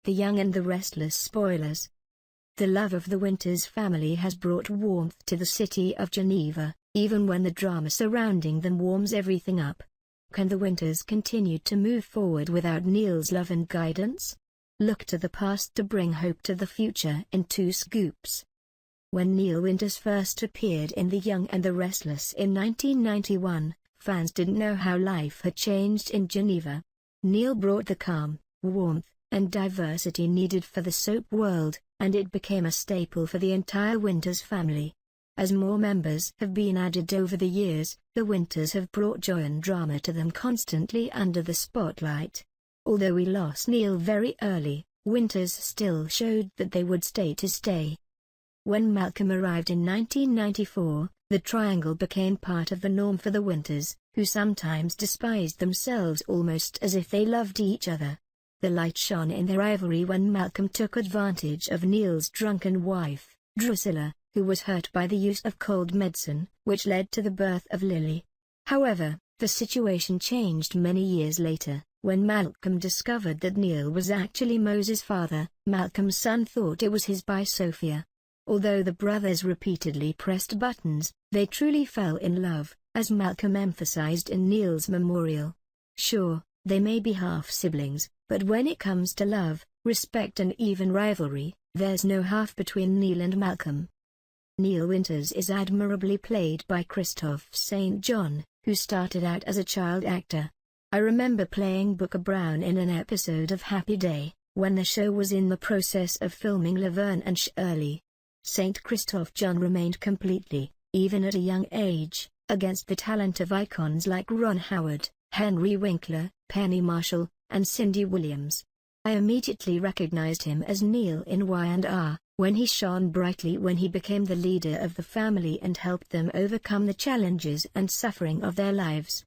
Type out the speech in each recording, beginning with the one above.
The Young and the Restless spoilers. The love of the Winters family has brought warmth to the city of Geneva, even when the drama surrounding them warms everything up. Can the Winters continue to move forward without Neil's love and guidance? Look to the past to bring hope to the future in 2 scoops. When Neil Winters first appeared in The Young and the Restless in 1991, fans didn't know how life had changed in Geneva. Neil brought the calm, warmth, and diversity needed for the soap world, and it became a staple for the entire Winters family. As more members have been added over the years, the Winters have brought joy and drama to them, constantly under the spotlight. Although we lost Neil very early, Winters still showed that they would stay to stay. When Malcolm arrived in 1994, the triangle became part of the norm for the Winters, who sometimes despised themselves almost as if they loved each other. The light shone in their rivalry when Malcolm took advantage of Neil's drunken wife, Drusilla, who was hurt by the use of cold medicine, which led to the birth of Lily. However, the situation changed many years later, when Malcolm discovered that Neil was actually Mose's father. Malcolm's son thought it was his by Sophia. Although the brothers repeatedly pressed buttons, they truly fell in love, as Malcolm emphasized in Neil's memorial. Sure, they may be half-siblings, but when it comes to love, respect and even rivalry, there's no half between Neil and Malcolm. Neil Winters is admirably played by Christophe St. John, who started out as a child actor. I remember playing Booker Brown in an episode of Happy Day, when the show was in the process of filming Laverne and Shirley. St. Christophe John remained completely, even at a young age, against the talent of icons like Ron Howard, Henry Winkler, Penny Marshall, and Cindy Williams. I immediately recognized him as Neil in Y&R, when he shone brightly when he became the leader of the family and helped them overcome the challenges and suffering of their lives.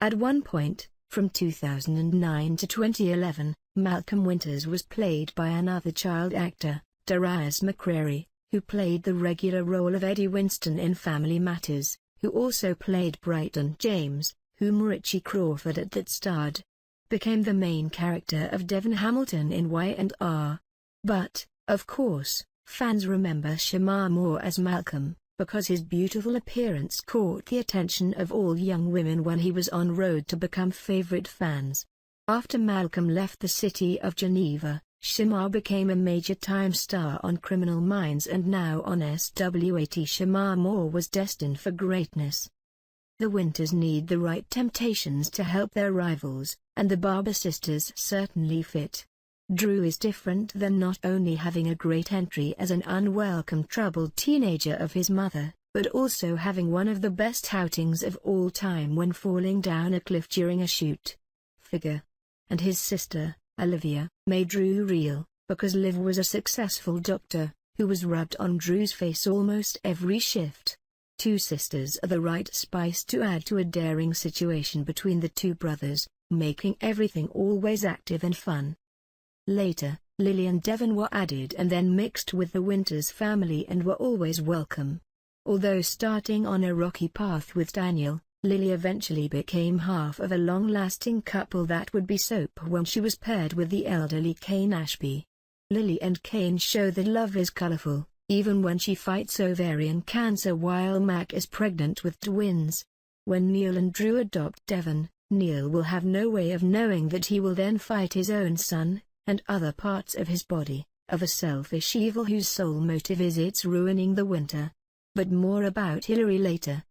At one point, from 2009 to 2011, Malcolm Winters was played by another child actor, Darius McCrary, who played the regular role of Eddie Winston in Family Matters, who also played Brighton James, whom Richie Crawford that starred, became the main character of Devon Hamilton in Y&R. But, of course, fans remember Shemar Moore as Malcolm, because his beautiful appearance caught the attention of all young women when he was on road to become favorite fans. After Malcolm left the city of Geneva, Shemar became a major-time star on Criminal Minds and now on SWAT. Shemar Moore was destined for greatness. The Winters need the right temptations to help their rivals, and the Barber sisters certainly fit. Drew is different than not only having a great entry as an unwelcome troubled teenager of his mother, but also having one of the best outings of all time when falling down a cliff during a shoot. Figure. And his sister, Olivia, made Drew real, because Liv was a successful doctor, who was rubbed on Drew's face almost every shift. Two sisters are the right spice to add to a daring situation between the two brothers, making everything always active and fun. Later, Lily and Devon were added and then mixed with the Winters family and were always welcome. Although starting on a rocky path with Daniel, Lily eventually became half of a long-lasting couple that would be soap when she was paired with the elderly Kane Ashby. Lily and Kane show that love is colorful, even when she fights ovarian cancer while Mac is pregnant with twins. When Neil and Drew adopt Devon, Neil will have no way of knowing that he will then fight his own son, and other parts of his body, of a selfish evil whose sole motive is its ruining the winter. But more about Hillary later.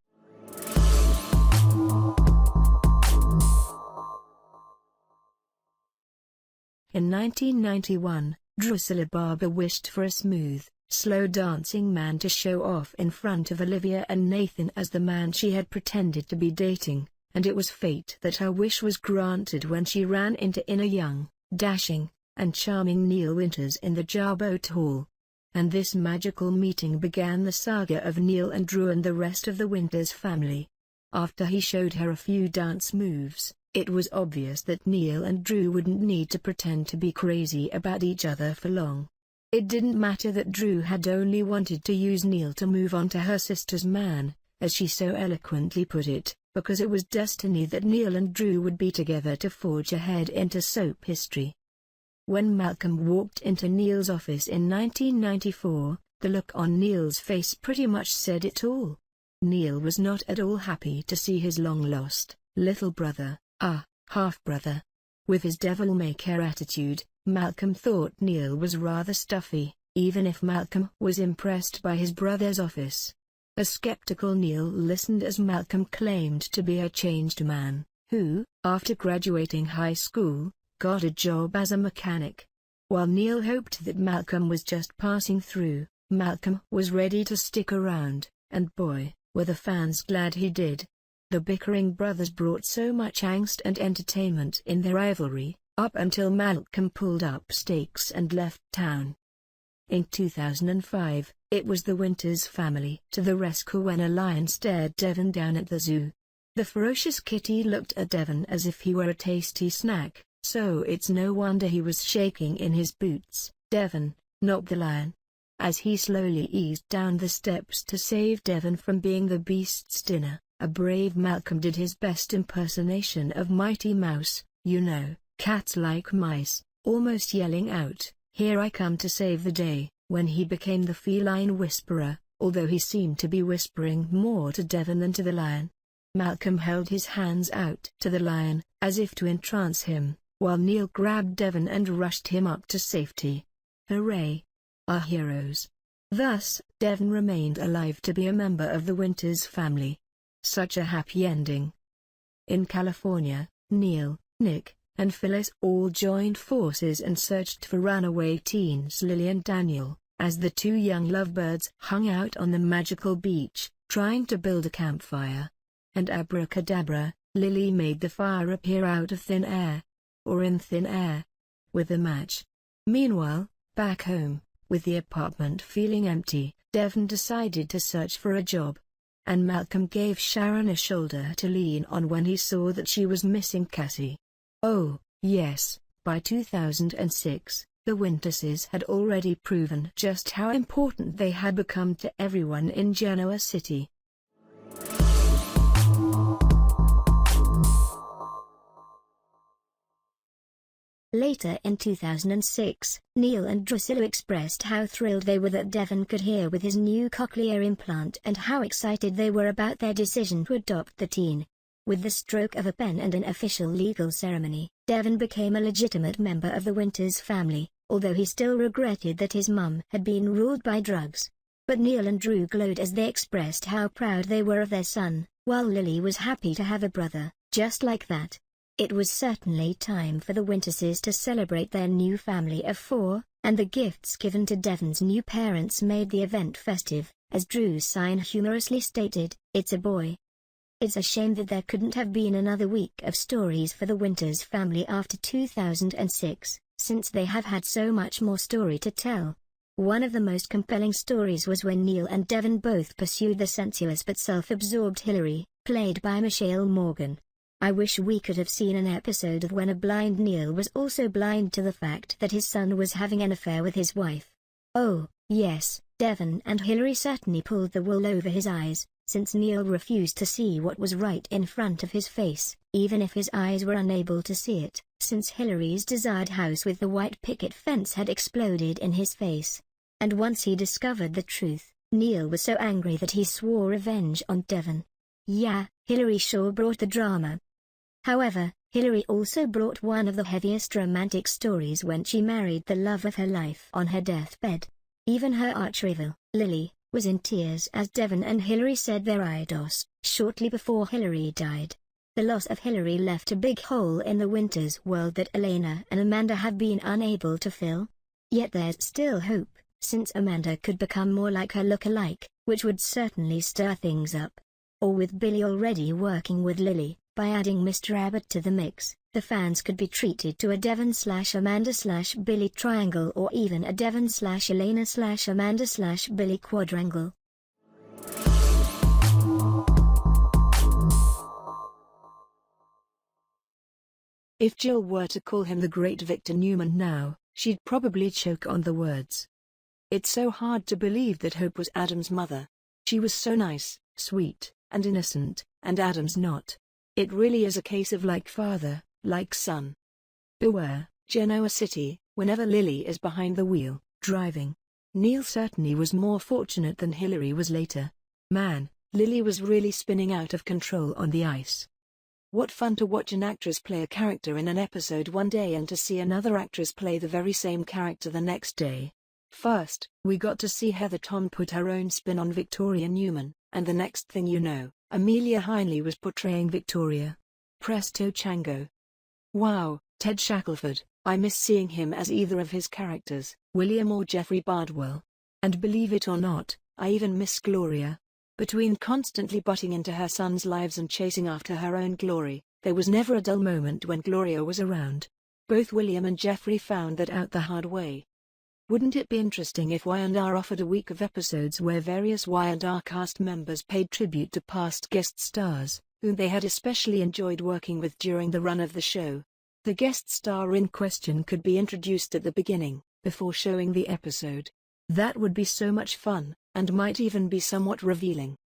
In 1991, Drusilla Barber wished for a smooth, slow dancing man to show off in front of Olivia and Nathan as the man she had pretended to be dating, and it was fate that her wish was granted when she ran into a young, dashing, and charming Neil Winters in the Jarboat Hall. And this magical meeting began the saga of Neil and Drew and the rest of the Winters family. After he showed her a few dance moves, it was obvious that Neil and Drew wouldn't need to pretend to be crazy about each other for long. It didn't matter that Drew had only wanted to use Neil to move on to her sister's man, as she so eloquently put it, because it was destiny that Neil and Drew would be together to forge ahead into soap history. When Malcolm walked into Neil's office in 1994, the look on Neil's face pretty much said it all. Neil was not at all happy to see his long-lost little brother, half-brother. With his devil-may-care attitude, Malcolm thought Neil was rather stuffy, even if Malcolm was impressed by his brother's office. A skeptical Neil listened as Malcolm claimed to be a changed man, who, after graduating high school, got a job as a mechanic. While Neil hoped that Malcolm was just passing through, Malcolm was ready to stick around, and boy, were the fans glad he did. The bickering brothers brought so much angst and entertainment in their rivalry, up until Malcolm pulled up stakes and left town. In 2005, it was the Winters family to the rescue when a lion stared Devon down at the zoo. The ferocious kitty looked at Devon as if he were a tasty snack, so it's no wonder he was shaking in his boots. Devon, not the lion. As he slowly eased down the steps to save Devon from being the beast's dinner, a brave Malcolm did his best impersonation of Mighty Mouse, you know, cats like mice, almost yelling out, "Here I come to save the day," when he became the feline whisperer, although he seemed to be whispering more to Devon than to the lion. Malcolm held his hands out to the lion, as if to entrance him, while Neil grabbed Devon and rushed him up to safety. Hooray! Our heroes. Thus, Devon remained alive to be a member of the Winters family. Such a happy ending. In California, Neil, Nick, and Phyllis all joined forces and searched for runaway teens Lily and Daniel, as the two young lovebirds hung out on the magical beach, trying to build a campfire. And abracadabra, Lily made the fire appear out of thin air. Or in thin air. With a match. Meanwhile, back home, with the apartment feeling empty, Devon decided to search for a job. And Malcolm gave Sharon a shoulder to lean on when he saw that she was missing Cassie. Oh, yes, by 2006, the Winterses had already proven just how important they had become to everyone in Genoa City. Later in 2006, Neil and Drusilla expressed how thrilled they were that Devon could hear with his new cochlear implant and how excited they were about their decision to adopt the teen. With the stroke of a pen and an official legal ceremony, Devon became a legitimate member of the Winters family, although he still regretted that his mum had been ruled by drugs. But Neil and Drew glowed as they expressed how proud they were of their son, while Lily was happy to have a brother, just like that. It was certainly time for the Winterses to celebrate their new family of four, and the gifts given to Devon's new parents made the event festive. As Drew's sign humorously stated, "It's a boy." It's a shame that there couldn't have been another week of stories for the Winters family after 2006, since they have had so much more story to tell. One of the most compelling stories was when Neil and Devon both pursued the sensuous but self-absorbed Hillary, played by Michelle Morgan. I wish we could have seen an episode of when a blind Neil was also blind to the fact that his son was having an affair with his wife. Oh, yes, Devon and Hillary certainly pulled the wool over his eyes, since Neil refused to see what was right in front of his face, even if his eyes were unable to see it, since Hillary's desired house with the white picket fence had exploded in his face. And once he discovered the truth, Neil was so angry that he swore revenge on Devon. Yeah, Hillary sure brought the drama. However, Hillary also brought one of the heaviest romantic stories when she married the love of her life on her deathbed. Even her arch-rival, Lily, was in tears as Devon and Hillary said their adios, shortly before Hillary died. The loss of Hillary left a big hole in the Winters world that Elena and Amanda have been unable to fill. Yet there's still hope, since Amanda could become more like her look-alike, which would certainly stir things up. Or with Billy already working with Lily, by adding Mr. Abbott to the mix, the fans could be treated to a Devon/Amanda/Billy triangle or even a Devon/Elena/Amanda/Billy quadrangle. If Jill were to call him the great Victor Newman now, she'd probably choke on the words. It's so hard to believe that Hope was Adam's mother. She was so nice, sweet, and innocent, and Adam's not. It really is a case of like father, like son. Beware, Genoa City, whenever Lily is behind the wheel, driving. Neil certainly was more fortunate than Hillary was later. Man, Lily was really spinning out of control on the ice. What fun to watch an actress play a character in an episode one day and to see another actress play the very same character the next day. First, we got to see Heather Tom put her own spin on Victoria Newman, and the next thing you know, Amelia Heinle was portraying Victoria. Presto Chango. Wow, Ted Shackelford, I miss seeing him as either of his characters, William or Jeffrey Bardwell. And believe it or not, I even miss Gloria. Between constantly butting into her sons' lives and chasing after her own glory, there was never a dull moment when Gloria was around. Both William and Jeffrey found that out the hard way. Wouldn't it be interesting if Y&R offered a week of episodes where various Y&R cast members paid tribute to past guest stars, whom they had especially enjoyed working with during the run of the show? The guest star in question could be introduced at the beginning, before showing the episode. That would be so much fun, and might even be somewhat revealing.